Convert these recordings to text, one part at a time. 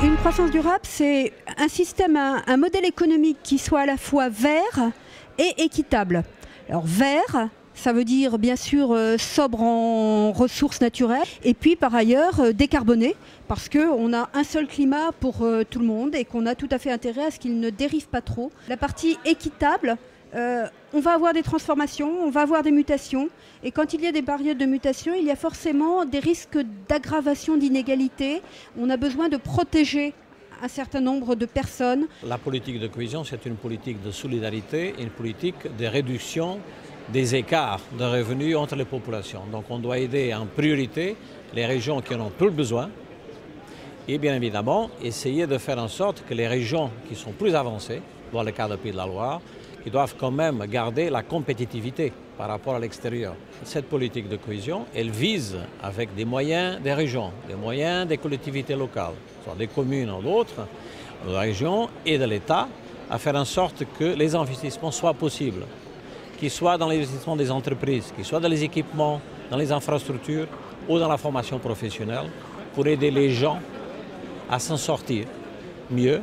Une croissance durable, c'est un système, un modèle économique qui soit à la fois vert et équitable. Alors vert, ça veut dire bien sûr sobre en ressources naturelles et puis par ailleurs décarboné parce qu'on a un seul climat pour tout le monde et qu'on a tout à fait intérêt à ce qu'il ne dérive pas trop. La partie équitable, on va avoir des transformations, on va avoir des mutations et quand il y a des périodes de mutation, il y a forcément des risques d'aggravation d'inégalités. On a besoin de protéger un certain nombre de personnes. La politique de cohésion, c'est une politique de solidarité, une politique de réduction des écarts de revenus entre les populations. Donc on doit aider en priorité les régions qui en ont plus besoin et bien évidemment essayer de faire en sorte que les régions qui sont plus avancées, dans le cas du Pays de la Loire, qui doivent quand même garder la compétitivité par rapport à l'extérieur. Cette politique de cohésion, elle vise avec des moyens des régions, des moyens des collectivités locales, soit des communes ou d'autres, de la région et de l'État, à faire en sorte que les investissements soient possibles, qu'ils soient dans l'investissement des entreprises, qu'ils soient dans les équipements, dans les infrastructures ou dans la formation professionnelle, pour aider les gens à s'en sortir mieux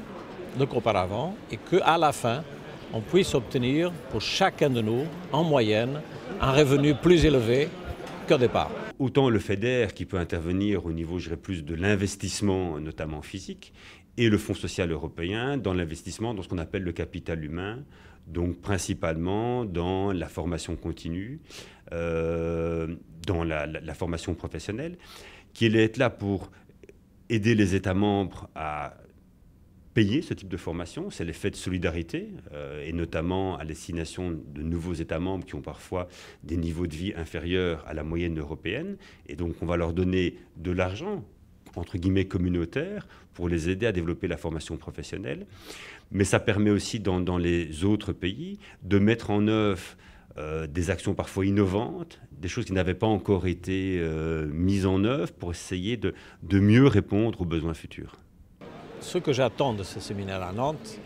qu'auparavant et qu'à la fin, on puisse obtenir pour chacun de nous, en moyenne, un revenu plus élevé qu'au départ. Autant le FEDER qui peut intervenir au niveau, je dirais, plus de l'investissement, notamment physique, et le Fonds social européen dans l'investissement dans ce qu'on appelle le capital humain, donc principalement dans la formation continue, dans la formation professionnelle, qui allait être là pour aider les États membres à payer ce type de formation, c'est l'effet de solidarité, et notamment à destination de nouveaux États membres qui ont parfois des niveaux de vie inférieurs à la moyenne européenne. Et donc on va leur donner de l'argent, entre guillemets communautaire, pour les aider à développer la formation professionnelle. Mais ça permet aussi dans les autres pays de mettre en œuvre des actions parfois innovantes, des choses qui n'avaient pas encore été mises en œuvre pour essayer de mieux répondre aux besoins futurs. Ce que j'attends de ce séminaire à Nantes,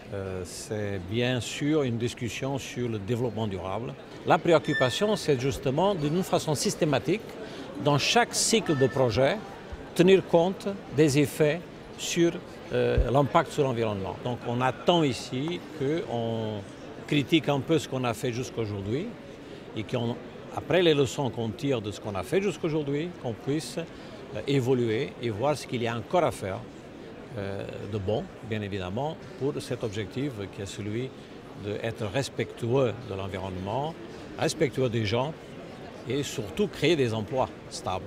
c'est bien sûr une discussion sur le développement durable. La préoccupation, c'est justement d'une façon systématique, dans chaque cycle de projet, tenir compte des effets sur l'impact sur l'environnement. Donc on attend ici qu'on critique un peu ce qu'on a fait jusqu'aujourd'hui et qu'après les leçons qu'on tire de ce qu'on a fait jusqu'aujourd'hui, qu'on puisse évoluer et voir ce qu'il y a encore à faire de bon, bien évidemment, pour cet objectif qui est celui d'être respectueux de l'environnement, respectueux des gens et surtout créer des emplois stables.